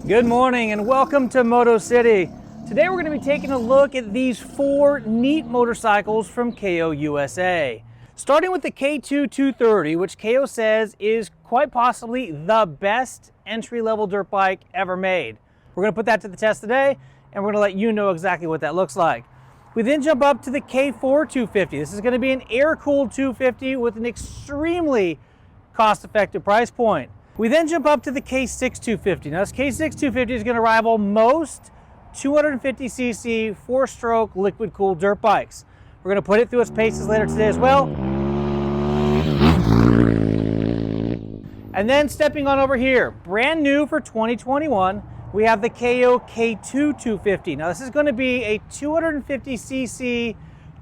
Good morning and welcome to Moto City. Today we're going to be taking a look at these 4 neat motorcycles from Kayo USA. Starting with the K2-230, which Kayo says is quite possibly the best entry-level dirt bike ever made. We're going to put that to the test today and we're going to let you know exactly what that looks like. We then jump up to the K4-250. This is going to be an air-cooled 250 with an extremely cost-effective price point. We then jump up to the K6-250. Now this K6-250 is going to rival most 250cc 4-stroke liquid-cooled dirt bikes. We're going to put it through its paces later today as well. And then stepping on over here, brand new for 2021, we have the Kayo K2-250. Now this is going to be a 250cc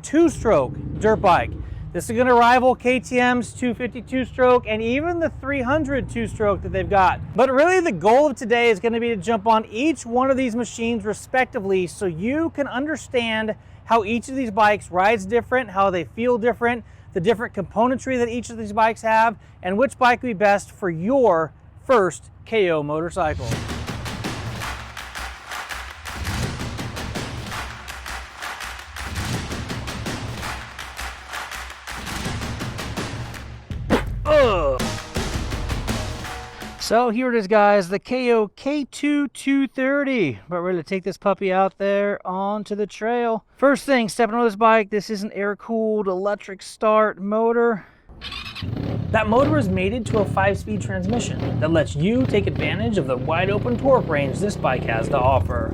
2-stroke dirt bike. This is going to rival KTM's 250 2-stroke and even the 300 2-stroke that they've got. But really the goal of today is going to be to jump on each one of these machines respectively so you can understand how each of these bikes rides different, how they feel different, the different componentry that each of these bikes have, and which bike would be best for your first Kayo motorcycle. So here it is, guys, the Kayo K2-230. But we're going to take this puppy out there onto the trail. First thing, stepping on this bike, this is an air-cooled electric start motor. That motor is mated to a 5-speed transmission that lets you take advantage of the wide-open torque range this bike has to offer.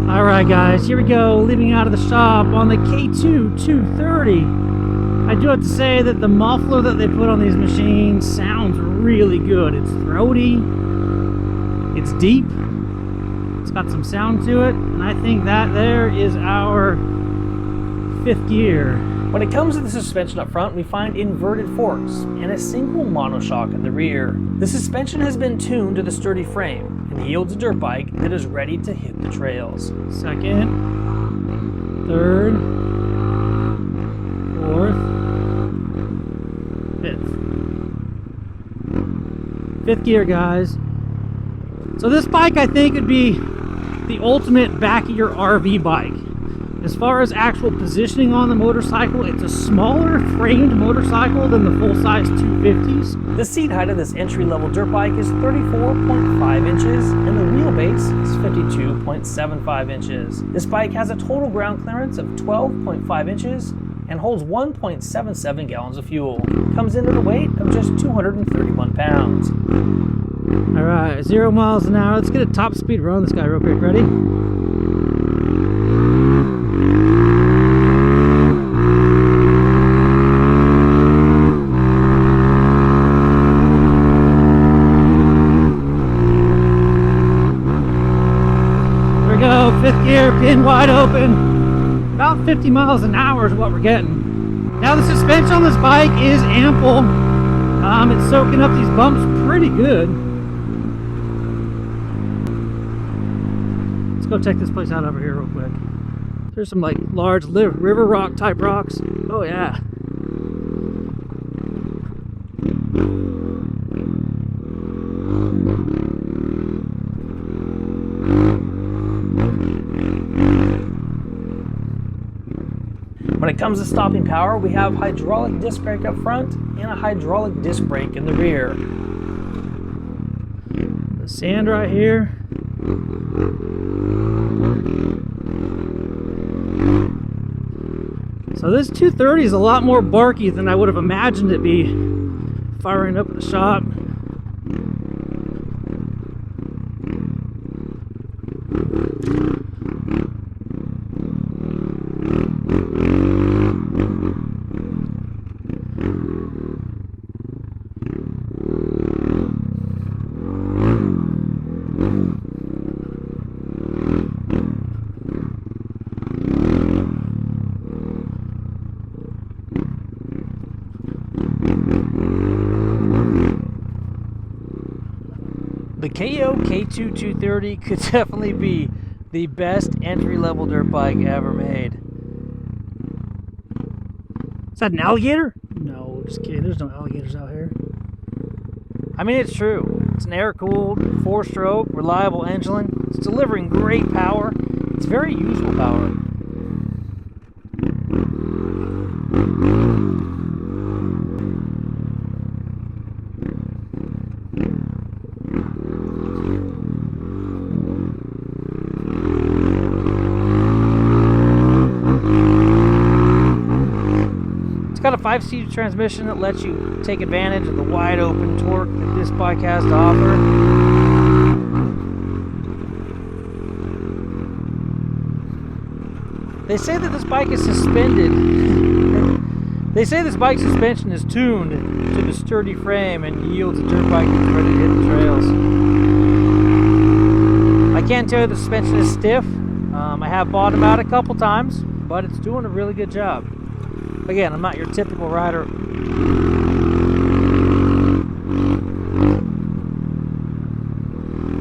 Alright guys, here we go, leaving out of the shop on the K2-230. I do have to say that the muffler that they put on these machines sounds really good. It's throaty, it's deep, it's got some sound to it, and I think that there is our 5th gear. When it comes to the suspension up front, we find inverted forks and a single monoshock in the rear. The suspension has been tuned to the sturdy frame and yields a dirt bike that is ready to hit the trails. Second, third, 4th, 5th. 5th gear, guys. So this bike, I think, would be the ultimate back of your RV bike. As far as actual positioning on the motorcycle, it's a smaller framed motorcycle than the full-size 250s. The seat height of this entry-level dirt bike is 34.5 inches and the wheelbase is 52.75 inches. This bike has a total ground clearance of 12.5 inches and holds 1.77 gallons of fuel. Comes in at a weight of just 231 pounds. All right, 0 miles an hour. Let's get a top speed run on this guy real quick. Ready? There we go, 5th gear, pin wide open. About 50 miles an hour is what we're getting. Now the suspension on this bike is ample. It's soaking up these bumps pretty good. Let's go check this place out over here real quick. There's some like large river rock type rocks. Oh yeah. When it comes to stopping power, we have hydraulic disc brake up front and a hydraulic disc brake in the rear. The sand right here. So this 230 is a lot more barky than I would have imagined it be firing up at the shop. The Kayo K2-230 could definitely be the best entry-level dirt bike ever made. Is that an alligator? No, Just kidding, there's no alligators out here. I mean, it's true. It's an air-cooled, 4-stroke, reliable engine. It's delivering great power. It's very useful power. Got a 5-speed transmission that lets you take advantage of the wide open torque that this bike has to offer. They say that this bike is suspended. They say this bike's suspension is tuned to the sturdy frame and yields a dirt bike that's ready to hit the trails. I can't tell you the suspension is stiff. I have bottomed out a couple times, but it's doing a really good job. Again, I'm not your typical rider.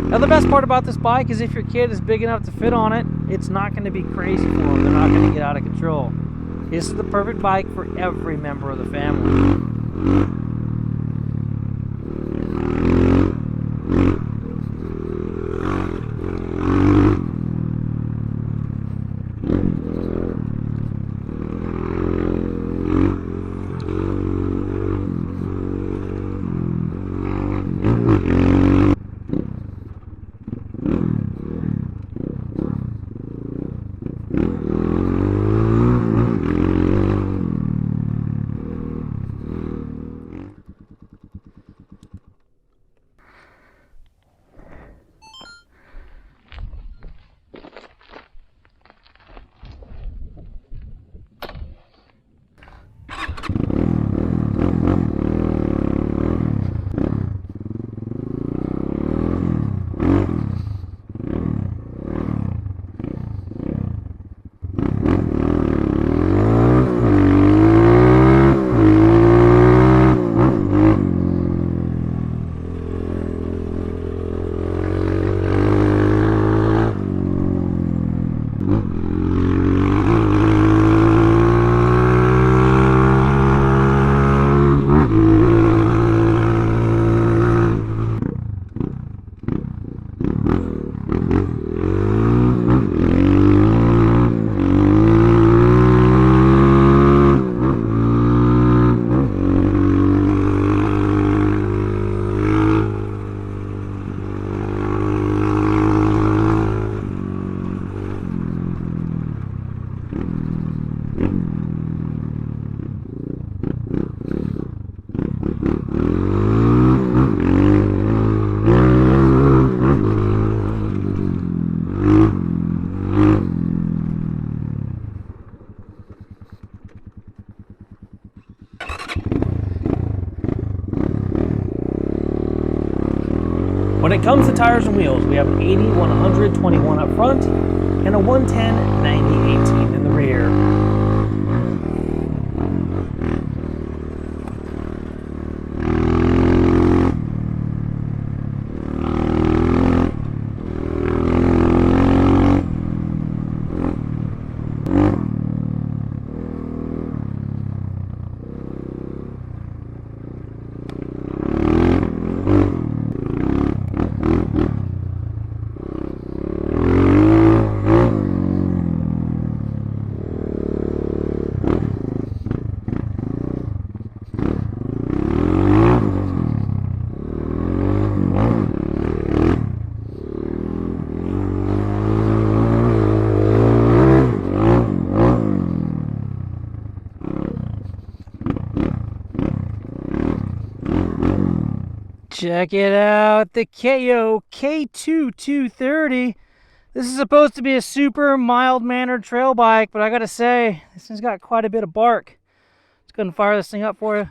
Now the best part about this bike is if your kid is big enough to fit on it, it's not going to be crazy for them. They're not going to get out of control. This is the perfect bike for every member of the family. When it comes to tires and wheels, we have an 80, 100, 21 up front and a 110, 90, 18 in the rear. Check it out, the Kayo K2-230. This is supposed to be a super mild-mannered trail bike, but I gotta say, this thing's got quite a bit of bark. Let's go and fire this thing up for you.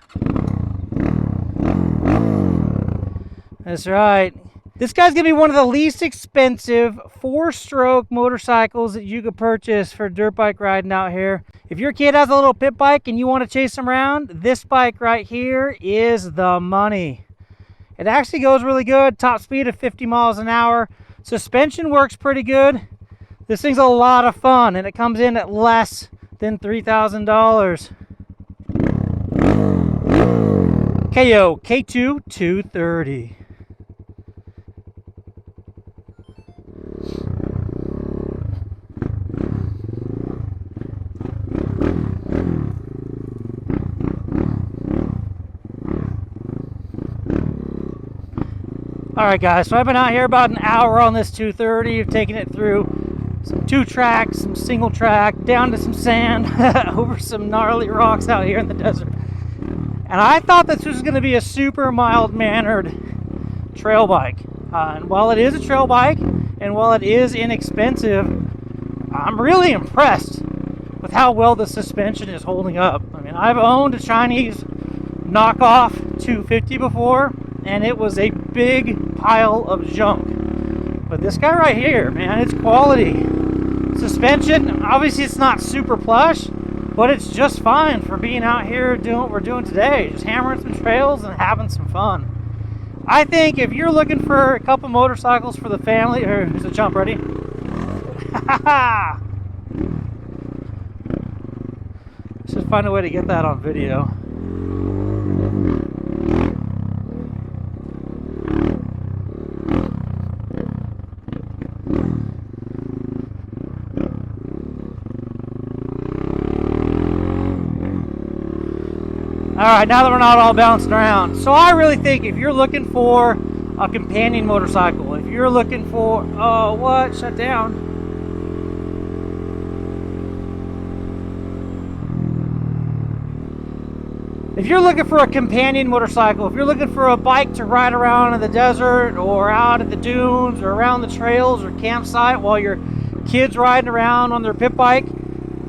That's right. This guy's gonna be one of the least expensive 4-stroke motorcycles that you could purchase for dirt bike riding out here. If your kid has a little pit bike and you want to chase them around, this bike right here is the money. It actually goes really good, top speed of 50 miles an hour. Suspension works pretty good. This thing's a lot of fun, and it comes in at less than $3,000. Kayo K2-230. All right, guys, so I've been out here about an hour on this 230. I've taken it through some 2-track, some single track, down to some sand, over some gnarly rocks out here in the desert. And I thought this was going to be a super mild-mannered trail bike. And while it is a trail bike, and while it is inexpensive, I'm really impressed with how well the suspension is holding up. I mean, I've owned a Chinese knockoff 250 before, and it was a big pile of junk. But this guy right here, man, it's quality. Suspension, obviously it's not super plush, but it's just fine for being out here doing what we're doing today, just hammering some trails and having some fun. I think if you're looking for a couple motorcycles for the family, or is the jump ready? Let's just find a way to get that on video. Alright, now that we're not all bouncing around. So I really think if you're looking for a companion motorcycle, if you're looking for, oh, what? Shut down. If you're looking for a companion motorcycle, if you're looking for a bike to ride around in the desert or out at the dunes or around the trails or campsite while your kid's riding around on their pit bike,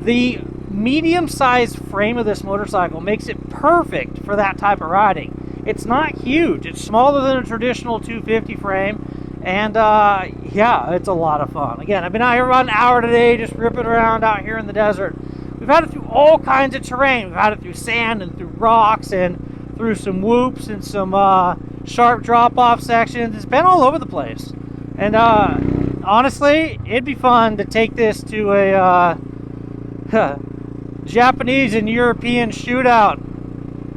the medium-sized frame of this motorcycle makes it perfect for that type of riding. It's not huge. It's smaller than a traditional 250 frame, and yeah, it's a lot of fun. Again, I've been out here about an hour today just ripping around out here in the desert. We've had it through all kinds of terrain. We've had it through sand and through rocks and through some whoops and some sharp drop-off sections. It's been all over the place. And honestly, it'd be fun to take this to a Japanese and European shootout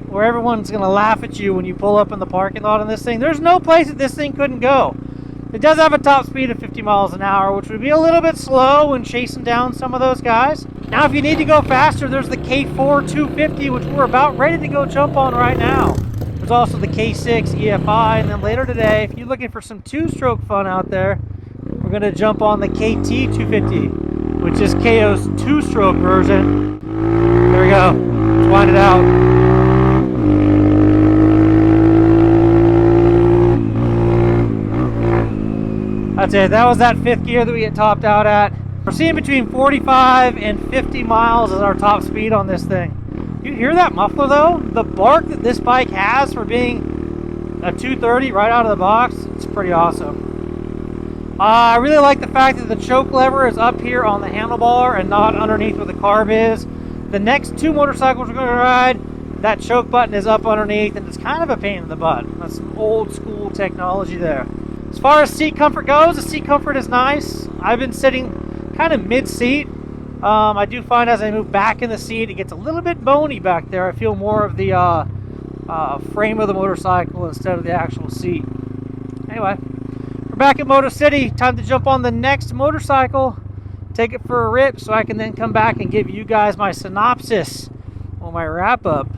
where everyone's going to laugh at you when you pull up in the parking lot on this thing. There's no place that this thing couldn't go. It does have a top speed of 50 miles an hour, which would be a little bit slow when chasing down some of those guys. Now, if you need to go faster, there's the K4-250, which we're about ready to go jump on right now. There's also the K6-EFI, and then later today, if you're looking for some two-stroke fun out there, we're going to jump on the KT-250, which is Kayo's two-stroke version. There we go. Let's wind it out. That's it. That was that 5th gear that we get topped out at. We're seeing between 45 and 50 miles as our top speed on this thing. You hear that muffler though? The bark that this bike has for being a 230 right out of the box, it's pretty awesome. I really like the fact that the choke lever is up here on the handlebar and not underneath where the carb is. The next two motorcycles we're going to ride, that choke button is up underneath, and it's kind of a pain in the butt. That's some old school technology there. As far as seat comfort goes, the seat comfort is nice. I've been sitting kind of mid-seat. I do find as I move back in the seat, it gets a little bit bony back there. I feel more of the frame of the motorcycle instead of the actual seat. Anyway, we're back at Moto City. Time to jump on the next motorcycle, take it for a rip, so I can then come back and give you guys my synopsis or my wrap-up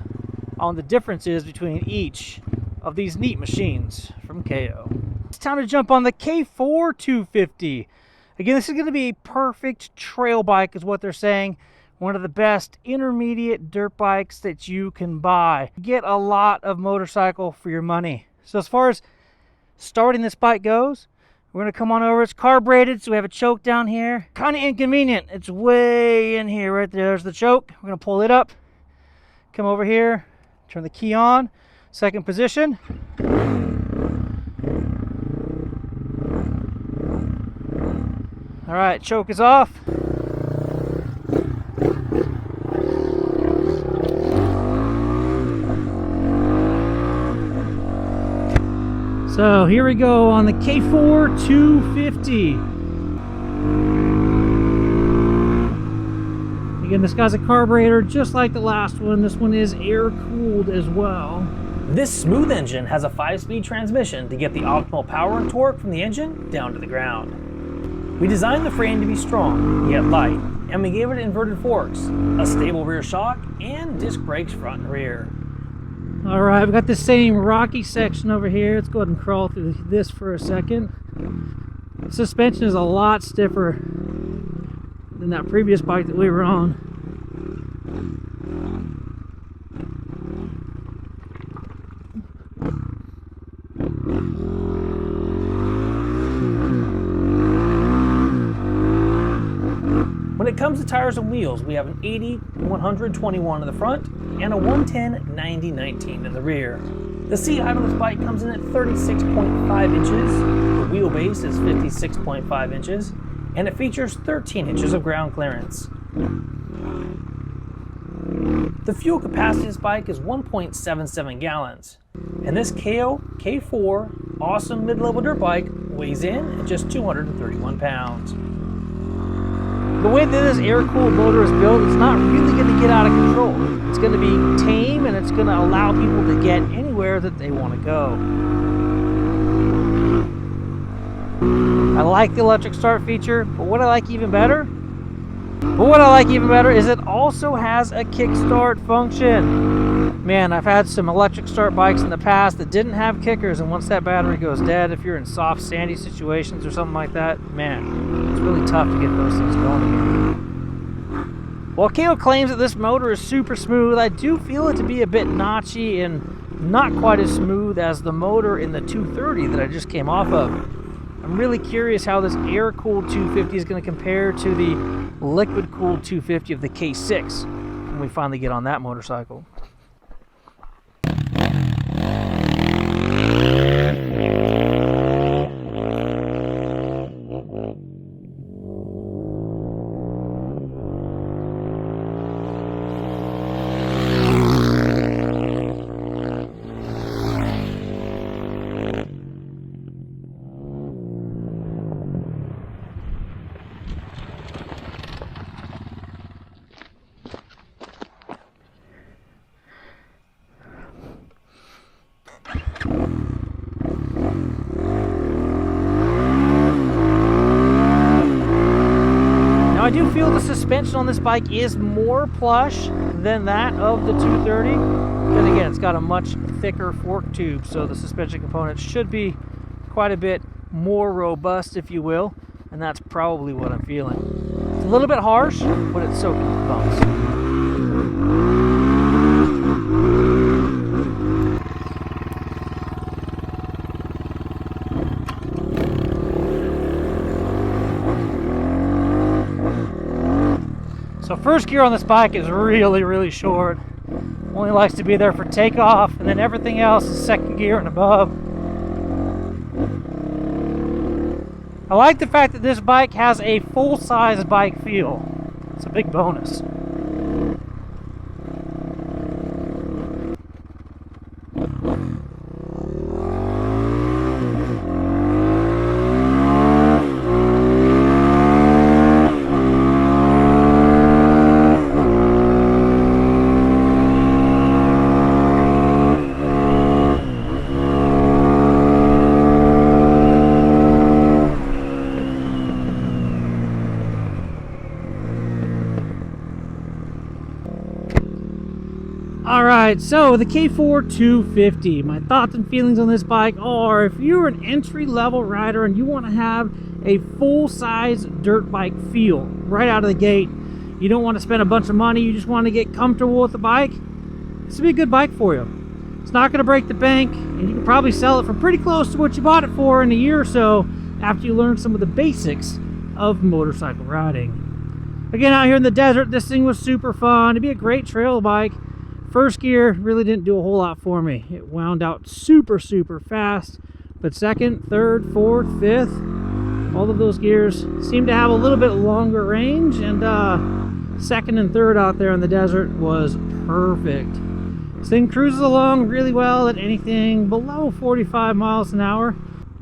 on the differences between each of these neat machines from Kayo. It's time to jump on the K4-250. Again, this is going to be a perfect trail bike is what they're saying. One of the best intermediate dirt bikes that you can buy. Get a lot of motorcycle for your money. So as far as starting this bike goes, we're going to come on over. It's carbureted, so we have a choke down here. Kind of inconvenient. It's way in here right there. There's the choke. We're going to pull it up. Come over here. Turn the key on. Second position. All right, choke is off. So here we go on the K4-250. Again, this guy's a carburetor just like the last one. This one is air cooled as well. This smooth engine has a 5-speed transmission to get the optimal power and torque from the engine down to the ground. We designed the frame to be strong, yet light, and we gave it inverted forks, a stable rear shock, and disc brakes front and rear. All right, we've got the same rocky section over here. Let's go ahead and crawl through this for a second. The suspension is a lot stiffer than that previous bike that we were on. When it comes to tires and wheels, we have an 80-121 in the front and a 110-90-19 in the rear. The seat height on this bike comes in at 36.5 inches, the wheelbase is 56.5 inches, and it features 13 inches of ground clearance. The fuel capacity of this bike is 1.77 gallons, and this Kayo K4 awesome mid-level dirt bike weighs in at just 231 pounds. The way that this air-cooled motor is built, it's not really going to get out of control. It's going to be tame, and it's going to allow people to get anywhere that they want to go. I like the electric start feature, but what I like even better is it also has a kickstart function. Man, I've had some electric start bikes in the past that didn't have kickers, and once that battery goes dead, if you're in soft, sandy situations or something like that, man, it's really tough to get those things going again. While Kayo claims that this motor is super smooth, I do feel it to be a bit notchy and not quite as smooth as the motor in the 230 that I just came off of. I'm really curious how this air-cooled 250 is going to compare to the liquid-cooled 250 of the K6 when we finally get on that motorcycle. I do feel the suspension on this bike is more plush than that of the 230. Then again, it's got a much thicker fork tube, so the suspension components should be quite a bit more robust, if you will, and that's probably what I'm feeling. It's a little bit harsh, but it's soaking the bumps. So first gear on this bike is really short. Only likes to be there for takeoff, and then everything else is second gear and above. I like the fact that this bike has a full-size bike feel. It's a big bonus. Alright, so the K4 250. My thoughts and feelings on this bike are, if you're an entry-level rider and you want to have a full-size dirt bike feel right out of the gate, you don't want to spend a bunch of money, you just want to get comfortable with the bike, this would be a good bike for you. It's not going to break the bank, and you can probably sell it for pretty close to what you bought it for in a year or so after you learn some of the basics of motorcycle riding. Again, out here in the desert, this thing was super fun. It'd be a great trail bike. First gear really didn't do a whole lot for me. It wound out super fast, but second, third, fourth, fifth, all of those gears seem to have a little bit longer range, and second and third out there in the desert was perfect. This thing cruises along really well at anything below 45 miles an hour,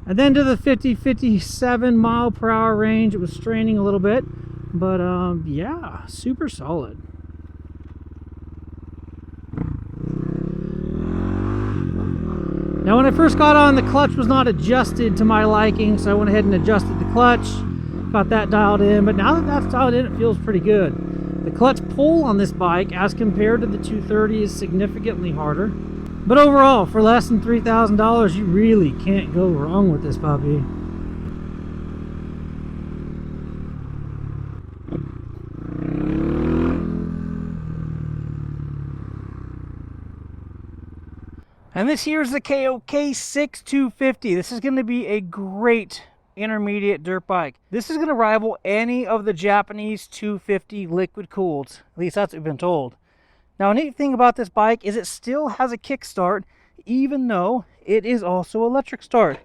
and then to the 50-57 mile per hour range it was straining a little bit, but yeah, super solid. Now when I first got on, the clutch was not adjusted to my liking, so I went ahead and adjusted the clutch, got that dialed in, but now that that's dialed in, it feels pretty good. The clutch pull on this bike as compared to the 230 is significantly harder. But overall, for less than $3,000, you really can't go wrong with this puppy. And this here is the Kayo K6-250. This is going to be a great intermediate dirt bike. This is going to rival any of the Japanese 250 liquid cooled. At least that's what we've been told. Now, a neat thing about this bike is it still has a kickstart, even though it is also electric start.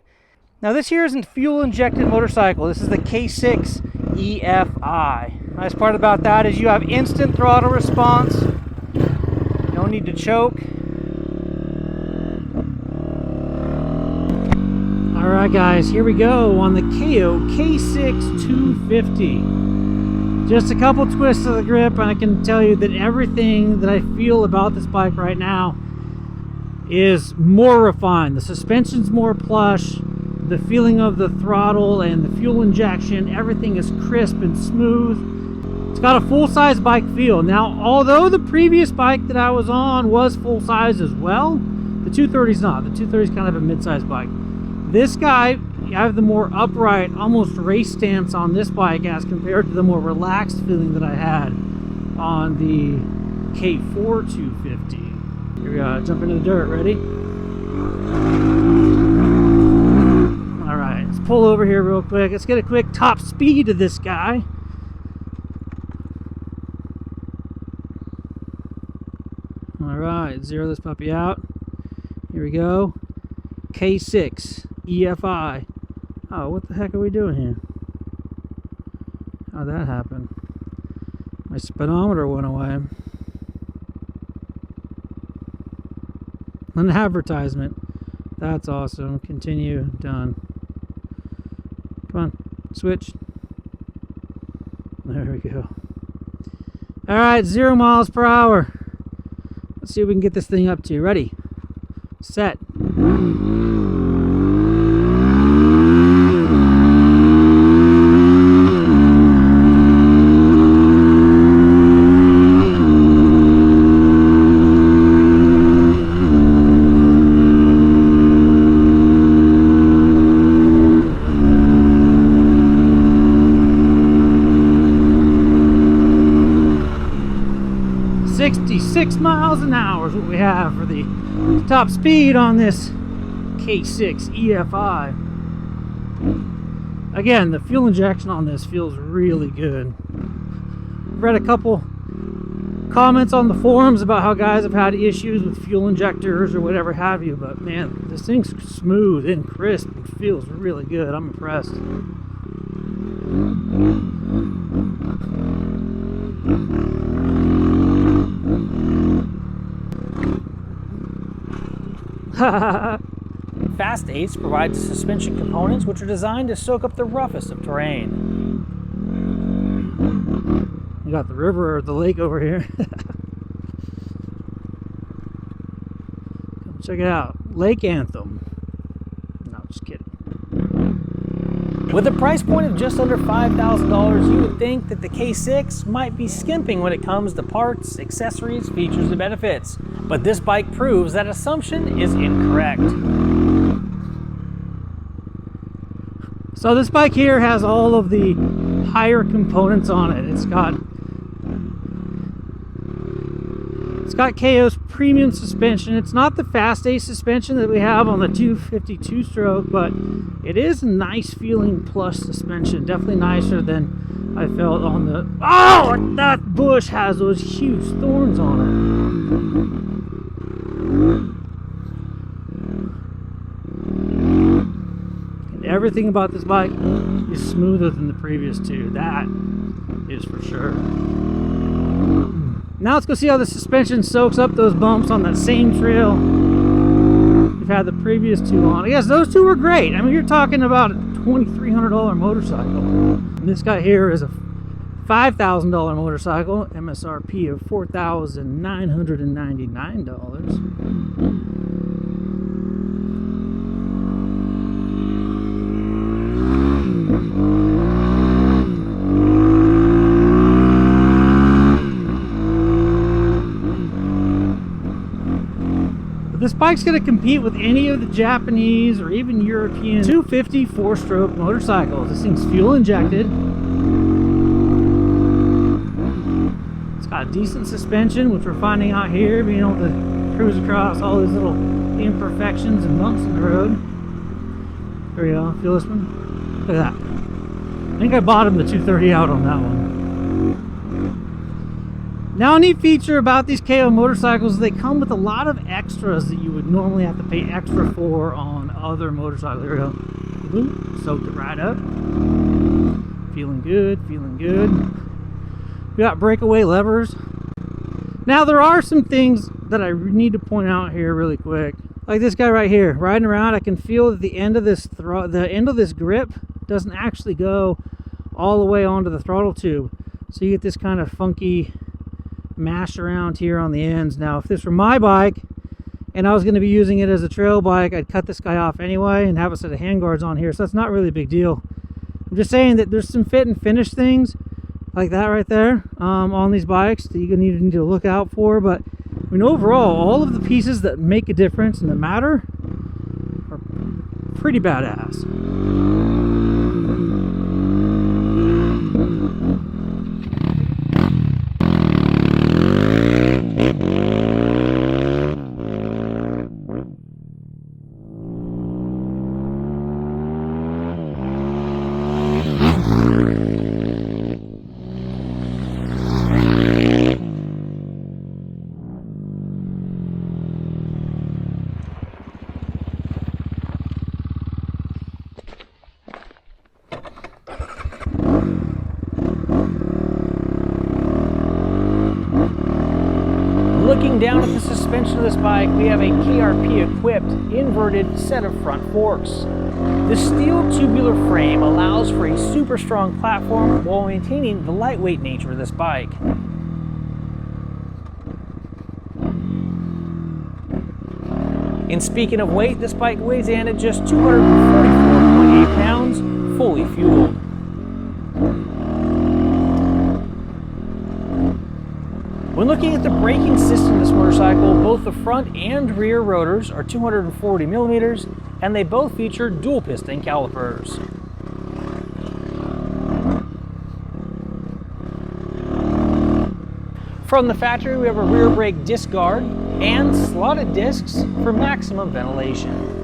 Now, this here isn't fuel injected motorcycle. This is the K6-EFI. Nice part about that is you have instant throttle response. No need to choke. Alright guys, here we go on the Kayo K6-250. Just a couple twists of the grip and I can tell you that everything that I feel about this bike right now is more refined. The suspension's more plush, the feeling of the throttle and the fuel injection, everything is crisp and smooth. It's got a full-size bike feel. Now, although the previous bike that I was on was full-size as well, the 230's not. The 230's kind of a mid-size bike. This guy, I have the more upright, almost race stance on this bike as compared to the more relaxed feeling that I had on the K4-250. Here we go, jump into the dirt, ready? All right, let's pull over here real quick. Let's get a quick top speed of this guy. All right, zero this puppy out. Here we go. K6-EFI. Oh, what the heck are we doing here? How'd that happen? My speedometer went away. An advertisement. That's awesome. Continue. Done. Come on. Switch. There we go. Alright, 0 miles per hour. Let's see what we can get this thing up to. Ready? Set. 66 miles an hour is what we have for the top speed on this K6-EFI. Again, the fuel injection on this feels really good. I've read a couple comments on the forums about how guys have had issues with fuel injectors or whatever have you, but man, this thing's smooth and crisp and feels really good. I'm impressed. Fast Ace provides suspension components which are designed to soak up the roughest of terrain. You got the river or the lake over here. Come check it out. Lake Anthem. No, just kidding. With a price point of just under $5,000, you would think that the K6 might be skimping when it comes to parts, accessories, features, and benefits. But this bike proves that assumption is incorrect. So this bike here has all of the higher components on it. It's got Kayo's premium suspension. It's not the Fast Ace suspension that we have on the 252 stroke, but it is a nice feeling plush suspension. Definitely nicer than I felt on the... Oh, that bush has those huge thorns on it. And everything about this bike is smoother than the previous two. That is for sure. Now let's go see how the suspension soaks up those bumps on that same trail we've had the previous two on. I guess those two were great. I mean, you're talking about a $2,300 motorcycle. And this guy here is a $5,000 motorcycle, MSRP of $4,999. This bike's going to compete with any of the Japanese or even European 250 4-stroke motorcycles. This thing's fuel injected. It's got decent suspension, which we're finding out here, being able to cruise across all these little imperfections and bumps in the road. There we go. Feel this one? Look at that. I think I bottomed the 230 out on that one. Now, a neat feature about these Kayo motorcycles is they come with a lot of extras that you would normally have to pay extra for on other motorcycles. There we go. Boop. Soaked it right up. Feeling good, feeling good. We got breakaway levers. Now, there are some things that I need to point out here really quick. Like this guy right here, riding around, I can feel that the end of this grip doesn't actually go all the way onto the throttle tube. So you get this kind of funky mash around here on the ends. Now, if this were my bike and I was going to be using it as a trail bike, I'd cut this guy off anyway and have a set of handguards on here, so that's not really a big deal. I'm just saying that there's some fit and finish things like that right there on these bikes that you need to look out for. But I mean, overall, all of the pieces that make a difference and that matter are pretty badass. Looking down at the suspension of this bike, we have a KRP-equipped inverted set of front forks. The steel tubular frame allows for a super strong platform while maintaining the lightweight nature of this bike. And speaking of weight, this bike weighs in at just 244.8 pounds, fully fueled. When looking at the braking system of this motorcycle, both the front and rear rotors are 240 millimeters, and they both feature dual piston calipers. From the factory, we have a rear brake disc guard and slotted discs for maximum ventilation.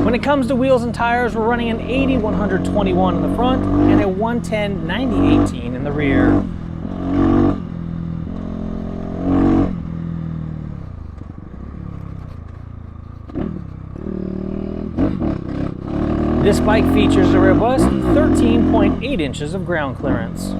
When it comes to wheels and tires, we're running an 80-121 in the front and a 110-90-18 in the rear. This bike features a robust 13.8 inches of ground clearance.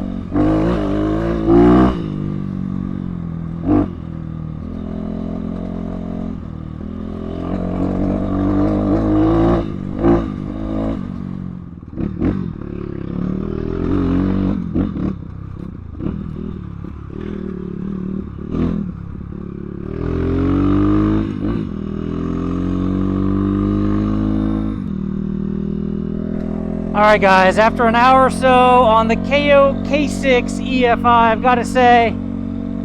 Alright guys, after an hour or so on the Kayo K6-EFI, I've got to say,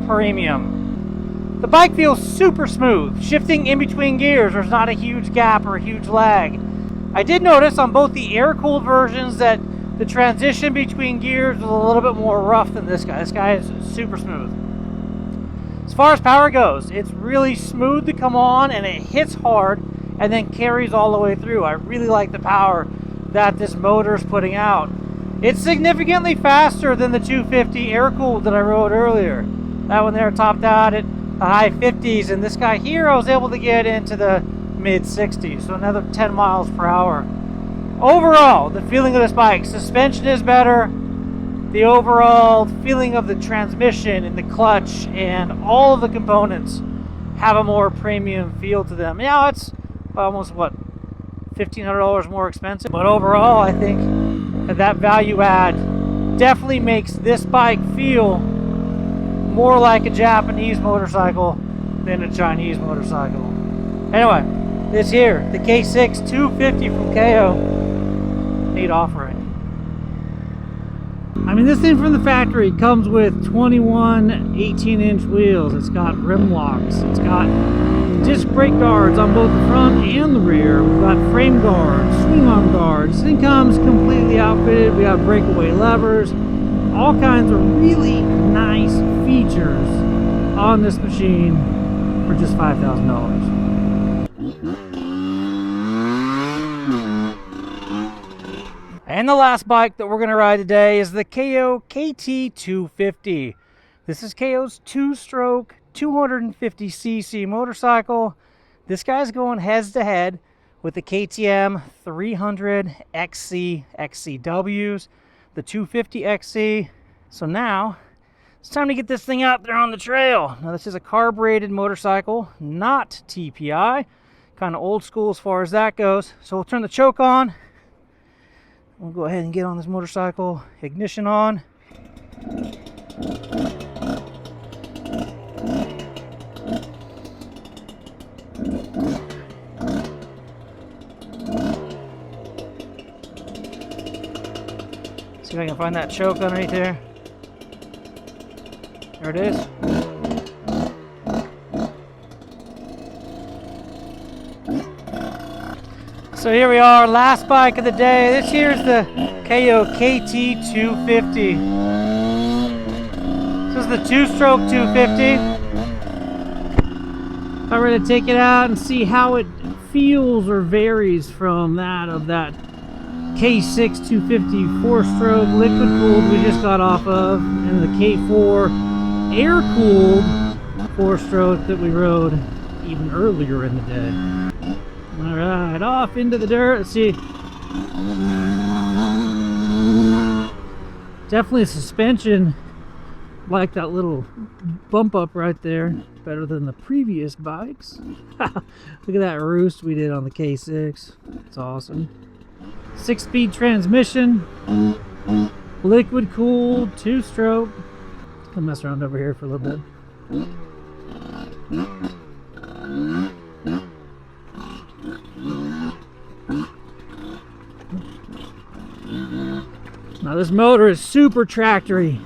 premium. The bike feels super smooth. Shifting in between gears, there's not a huge gap or a huge lag. I did notice on both the air-cooled versions that the transition between gears was a little bit more rough than this guy. This guy is super smooth. As far as power goes, it's really smooth to come on and it hits hard and then carries all the way through. I really like the power that this motor is putting out. It's significantly faster than the 250 air-cooled that I rode earlier. That one there topped out at the high 50s, and this guy here I was able to get into the mid 60s, so another 10 miles per hour. Overall, the feeling of this bike, suspension is better, the overall feeling of the transmission and the clutch and all of the components have a more premium feel to them. Now it's almost, what, $1,500 more expensive, but overall I think that value add definitely makes this bike feel more like a Japanese motorcycle than a Chinese motorcycle. Anyway, this here, the K6 250 from Kayo, neat offering. I mean, this thing from the factory comes with 21 18-inch wheels. It's got rim locks. It's got disc brake guards on both the front and the rear. We've got frame guards, swing arm guards. This thing comes completely outfitted. We have breakaway levers. All kinds of really nice features on this machine for just $5,000. And the last bike that we're going to ride today is the Kayo KT250. This is Kayo's two-stroke 250cc motorcycle. This guy's going heads to head with the KTM 300 XC XCWs, the 250 XC. So now it's time to get this thing out there on the trail. Now this is a carbureted motorcycle, not TPI, kind of old school as far as that goes. So we'll turn the choke on. We'll go ahead and get on this motorcycle. Ignition on. See if I can find that choke underneath here. There it is. So here we are, last bike of the day. This here is the Kayo KT250. This is the two-stroke 250. If I were to take it out and see how it feels or varies from that of that K6 250 4-stroke liquid cooled we just got off of, and the K4 air cooled 4-stroke that we rode even earlier in the day. All right, off into the dirt. Let's see. Definitely suspension, like that little bump up right there, better than the previous bikes. Look at that roost we did on the K6. It's awesome. 6-speed transmission, liquid cooled, 2-stroke. I'll mess around over here for a little bit. Now this motor is super tractory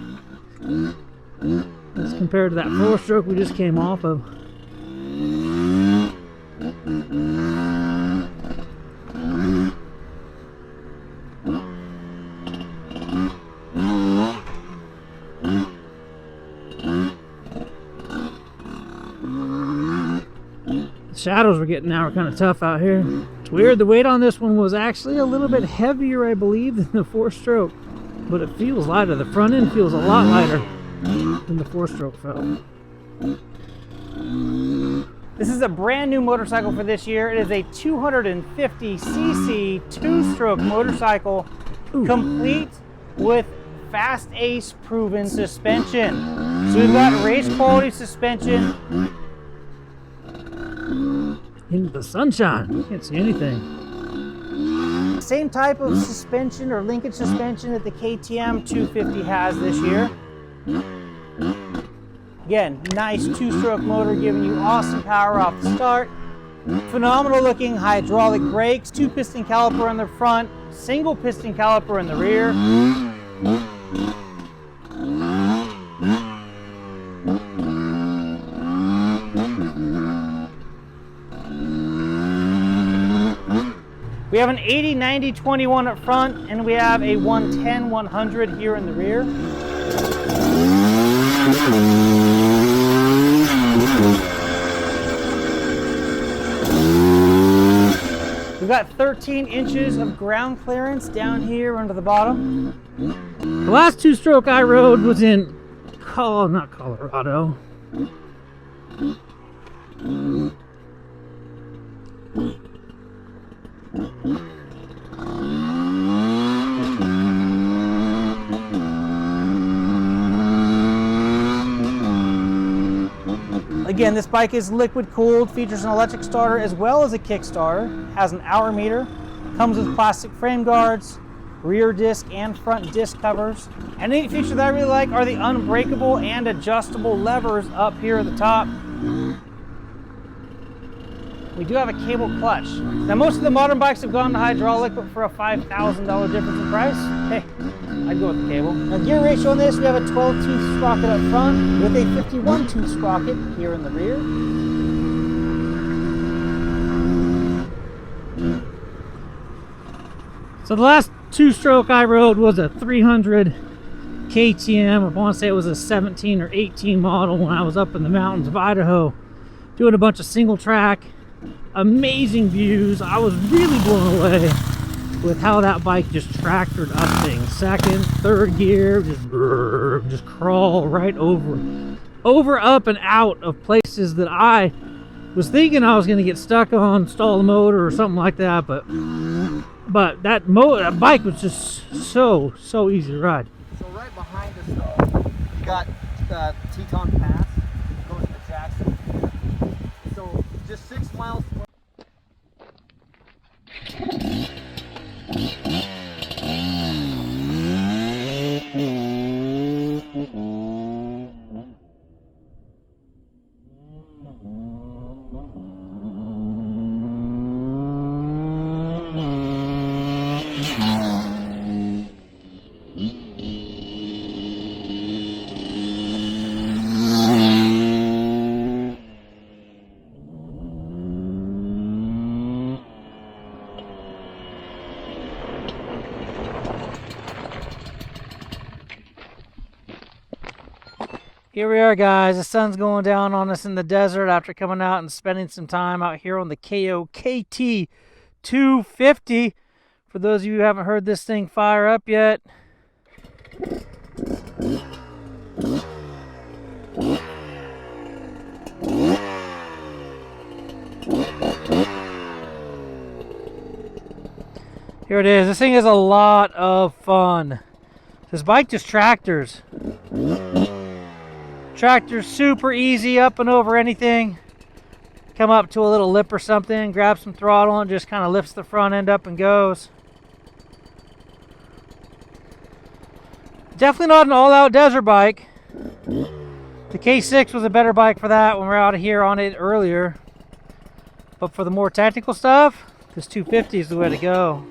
as compared to that 4-stroke we just came off of. The shadows we're getting now are kind of tough out here. It's weird, the weight on this one was actually a little bit heavier, I believe, than the 4-stroke, but it feels lighter. The front end feels a lot lighter than the 4-stroke felt. This is a brand new motorcycle for this year. It is a 250cc 2-stroke motorcycle, complete with Fast Ace proven suspension. So we've got race quality suspension. Into the sunshine, you can't see anything. Same type of suspension or linkage suspension that the KTM 250 has this year. Again, nice 2-stroke motor giving you awesome power off the start. Phenomenal looking hydraulic brakes, 2-piston caliper on the front, single piston caliper in the rear. We have an 80-90-21 up front, and we have a 110-100 here in the rear. We've got 13 inches of ground clearance down here under the bottom. The last 2-stroke I rode was in not Colorado. Again, this bike is liquid cooled, features an electric starter as well as a kick starter, has an hour meter, comes with plastic frame guards, rear disc and front disc covers. And the feature that I really like are the unbreakable and adjustable levers up here at the top. We do have a cable clutch. Now most of the modern bikes have gone to hydraulic, but for a $5,000 difference in price, hey, I'd go with the cable. Now, gear ratio on this, we have a 12-tooth sprocket up front with a 51-tooth sprocket here in the rear. So the last two-stroke I rode was a 300 KTM. I want to say it was a 17 or 18 model when I was up in the mountains of Idaho doing a bunch of single track. Amazing views. I was really blown away with how that bike just tractored up things. Second, third gear, just crawl right over, up and out of places that I was thinking I was going to get stuck on, stall the motor or something like that, but that bike was just so easy to ride. So right behind us though, you got the Teton Pass, goes to Jackson. So just 6 miles. Here we are, guys. The sun's going down on us in the desert after coming out and spending some time out here on the Kayo KT250. For those of you who haven't heard this thing fire up yet, here it is. This thing is a lot of fun. This bike just tractors. Tractor's super easy up and over anything. Come up to a little lip or something, grab some throttle, and just kind of lifts the front end up and goes. Definitely not an all-out desert bike. The K6 was a better bike for that when we were out here on it earlier. But for the more technical stuff, this 250 is the way to go.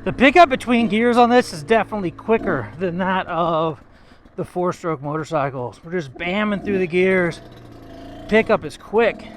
The pickup between gears on this is definitely quicker than that of the 4-stroke motorcycles. We're just bamming through the gears. Pickup is quick.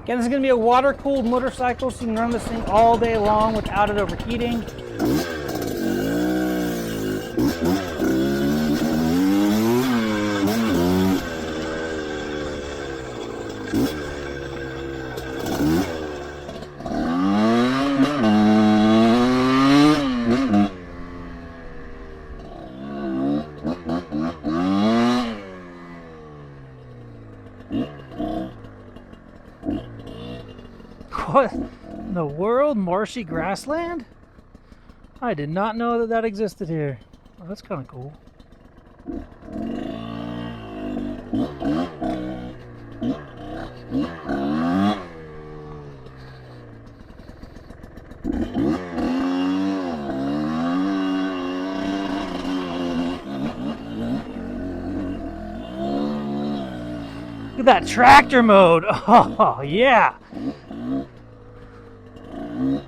Again, this is going to be a water-cooled motorcycle, so you can run this thing all day long without it overheating. What in the world? Marshy grassland? I did not know that that existed here. Oh, that's kind of cool. Look at that tractor mode. Oh, yeah.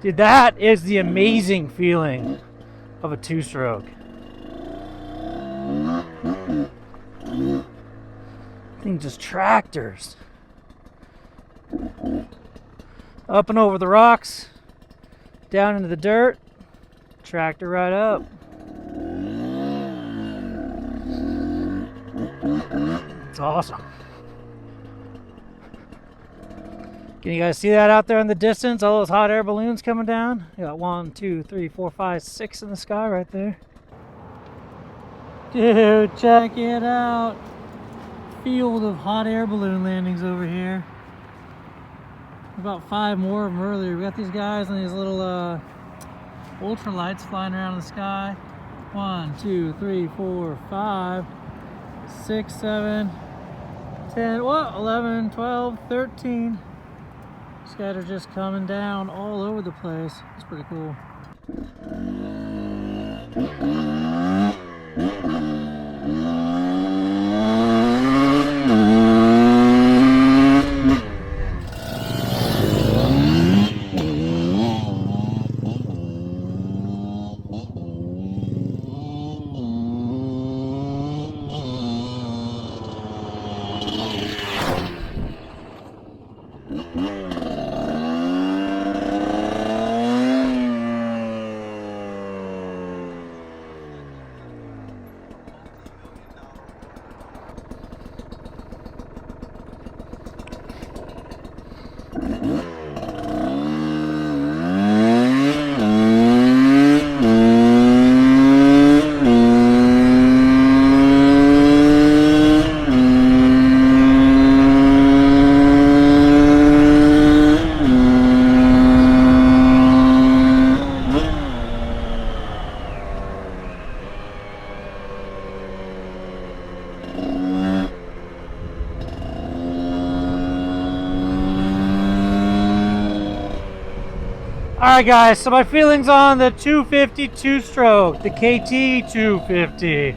Dude, that is the amazing feeling of a two-stroke. Thing just tractors. Up and over the rocks, down into the dirt, tractor right up. It's awesome. Can you guys see that out there in the distance? All those hot air balloons coming down. You got 1, 2, 3, 4, 5, 6 in the sky right there. Dude, check it out. Field of hot air balloon landings over here. About 5 more of them earlier. We got these guys on these little ultralights flying around in the sky. 1, 2, 3, 4, 5, 6, 7, 10, well, 11, 12, 13. These guys are just coming down all over the place. It's pretty cool. Alright guys, so my feelings on the 250 two-stroke, the KT250. Dude,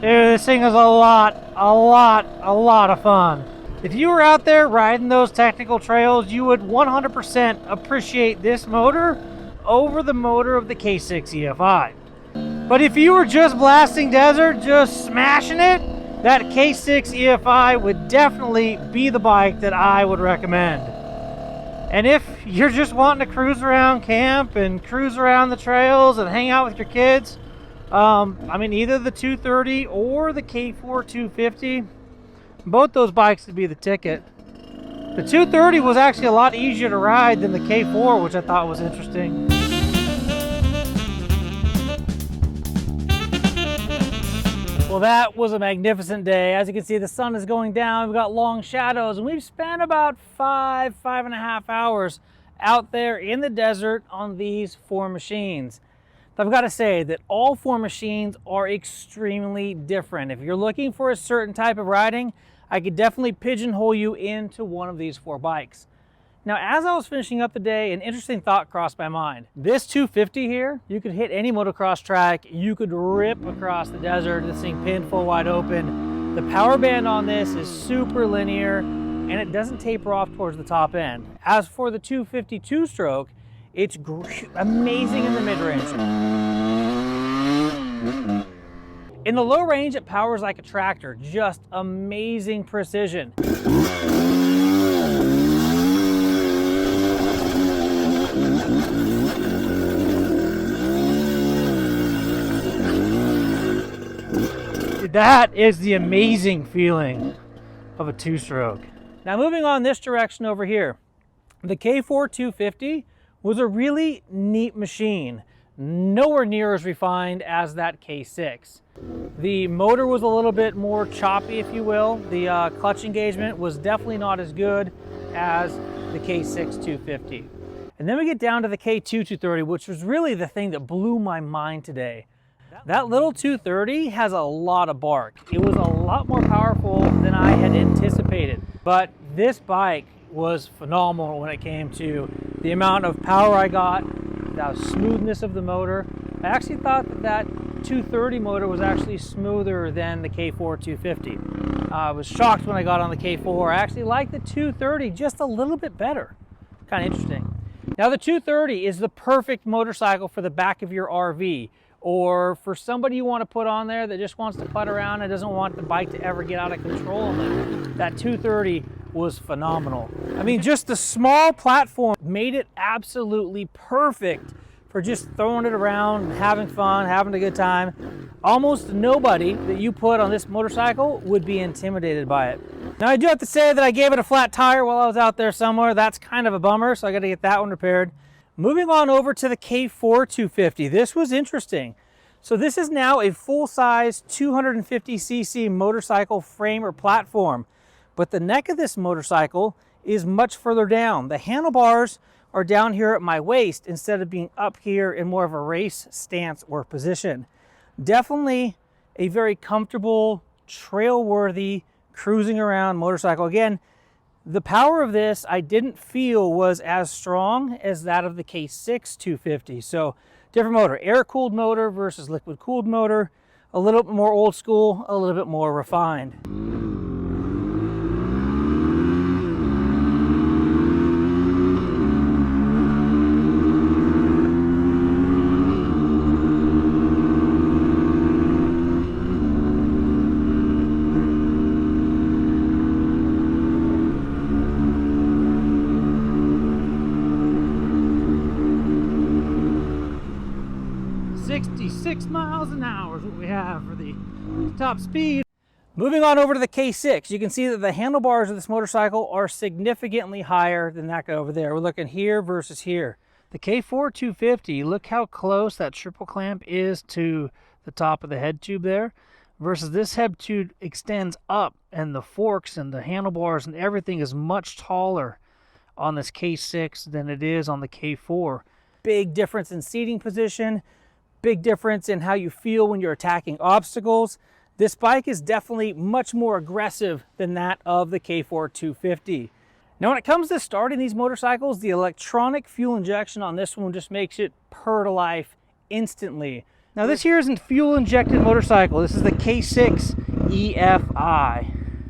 this thing is a lot of fun. If you were out there riding those technical trails, you would 100% appreciate this motor over the motor of the K6-EFI. But if you were just blasting desert, just smashing it, that K6-EFI would definitely be the bike that I would recommend. And if you're just wanting to cruise around camp and cruise around the trails and hang out with your kids, I mean, either the 230 or the K4 250, both those bikes would be the ticket. The 230 was actually a lot easier to ride than the K4, which I thought was interesting. Well, that was a magnificent day. As you can see, the sun is going down. We've got long shadows, and we've spent about 5.5 hours out there in the desert on these 4 machines. I've got to say that all 4 machines are extremely different. If you're looking for a certain type of riding, I could definitely pigeonhole you into one of these 4 bikes. Now, as I was finishing up the day, an interesting thought crossed my mind. This 250 here, you could hit any motocross track, you could rip across the desert, this thing pinned full wide open. The power band on this is super linear, and it doesn't taper off towards the top end. As for the 250 two-stroke, it's amazing in the mid-range. In the low range, it powers like a tractor, just amazing precision. that is the amazing feeling of a two-stroke. Now moving on this direction over here, the K4-250 was a really neat machine. Nowhere near as refined as that K6. The motor was a little bit more choppy, if you will. The clutch engagement was definitely not as good as the K6-250. And then we get down to the K2-230, which was really the thing that blew my mind today. That little 230 has a lot of bark. It was a lot more powerful than I had anticipated. But this bike was phenomenal when it came to the amount of power I got, the smoothness of the motor. I actually thought that that 230 motor was actually smoother than the K4-250. I was shocked when I got on the K4. I actually like the 230 just a little bit better. Kind of interesting. Now the 230 is the perfect motorcycle for the back of your RV, or for somebody you want to put on there that just wants to putt around and doesn't want the bike to ever get out of control on them. That 230 was phenomenal. I mean, just the small platform made it absolutely perfect for just throwing it around, having fun, having a good time. Almost nobody that you put on this motorcycle would be intimidated by it. Now I do have to say that I gave it a flat tire while I was out there somewhere. That's kind of a bummer, so I got to get that one repaired. Moving on over to the K4-250. This was interesting. So this is now a full-size 250cc motorcycle frame or platform, but the neck of this motorcycle is much further down. The handlebars are down here at my waist instead of being up here in more of a race stance or position. Definitely a very comfortable, trail-worthy, cruising around motorcycle. Again, the power of this I didn't feel was as strong as that of the K6-250. So different motor, air-cooled motor versus liquid-cooled motor, a little bit more old school, a little bit more refined. 66 miles an hour is what we have for the top speed. Moving on over to the K6, you can see that the handlebars of this motorcycle are significantly higher than that guy over there. We're looking here versus here. The K4-250, look how close that triple clamp is to the top of the head tube there, versus this head tube extends up, and the forks and the handlebars and everything is much taller on this K6 than it is on the K4. Big difference in seating position, big difference in how you feel when you're attacking obstacles. This bike is definitely much more aggressive than that of the K4-250. Now when it comes to starting these motorcycles, the electronic fuel injection on this one just makes it purr to life instantly. Now this here isn't fuel injected motorcycle, this is the K6-EFI.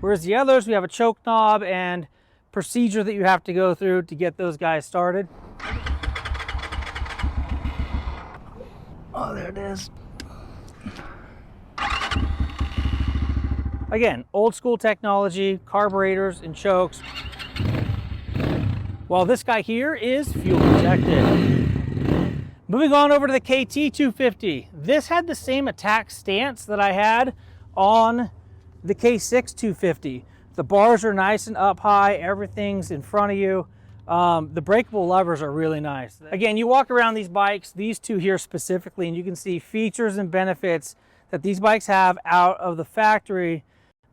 Whereas the others, we have a choke knob and procedure that you have to go through to get those guys started. Oh, there it is. Again, old school technology, carburetors and chokes. While this guy here is fuel injected. Moving on over to the KT-250. This had the same attack stance that I had on the K6-250. The bars are nice and up high, everything's in front of you. The breakable levers are really nice. Again, you walk around these bikes, these two here specifically, and you can see features and benefits that these bikes have out of the factory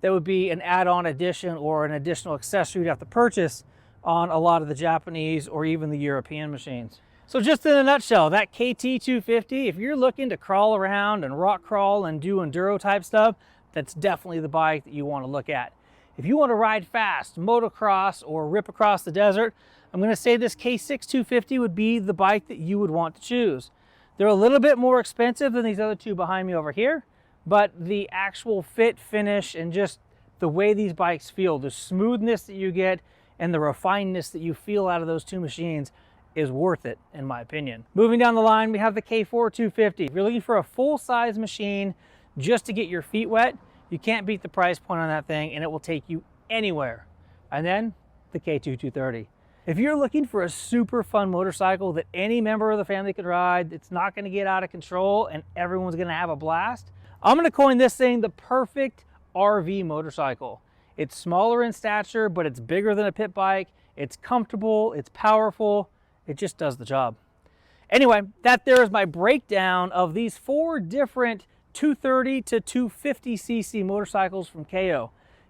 that would be an add-on addition or an additional accessory you'd have to purchase on a lot of the Japanese or even the European machines. So just in a nutshell, that KT-250, if you're looking to crawl around and rock crawl and do enduro type stuff, that's definitely the bike that you want to look at. If you want to ride fast, motocross, or rip across the desert, I'm going to say this K6-250 would be the bike that you would want to choose. They're a little bit more expensive than these other two behind me over here, but the actual fit, finish, and just the way these bikes feel, the smoothness that you get and the refinedness that you feel out of those two machines is worth it, in my opinion. Moving down the line, we have the K4-250. If you're looking for a full-size machine just to get your feet wet, you can't beat the price point on that thing, and it will take you anywhere. And then the K2-230. If you're looking for a super fun motorcycle that any member of the family could ride, it's not going to get out of control and everyone's going to have a blast, I'm gonna coin this thing the perfect RV motorcycle. It's smaller in stature, but it's bigger than a pit bike. It's comfortable, it's powerful, it just does the job. Anyway, that there is my breakdown of these 4 different 230 to 250cc motorcycles from Kayo.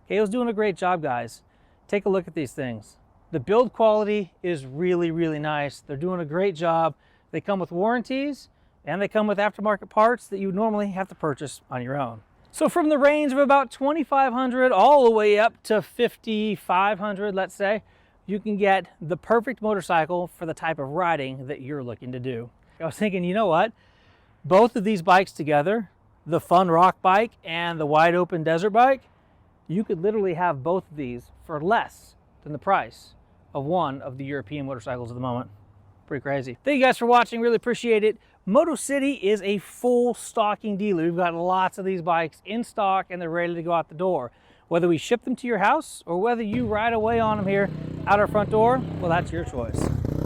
Kayo's doing a great job, guys. Take a look at these things. The build quality is really, really nice. They're doing a great job. They come with warranties, and they come with aftermarket parts that you would normally have to purchase on your own. So from the range of about $2,500 all the way up to $5,500, let's say, you can get the perfect motorcycle for the type of riding that you're looking to do. I was thinking, you know what? Both of these bikes together, the fun rock bike and the wide open desert bike, you could literally have both of these for less than the price of one of the European motorcycles at the moment. Pretty crazy. Thank you guys for watching, really appreciate it. Moto City is a full stocking dealer. We've got lots of these bikes in stock and they're ready to go out the door. Whether we ship them to your house or whether you ride away on them here out our front door, well, that's your choice.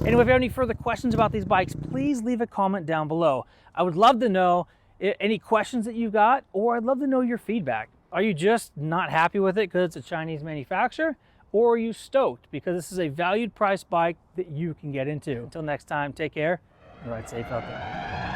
Anyway, if you have any further questions about these bikes, please leave a comment down below. I would love to know any questions that you've got, or I'd love to know your feedback. Are you just not happy with it because it's a Chinese manufacturer? Or are you stoked because this is a valued price bike that you can get into? Until next time, take care and ride safe out there.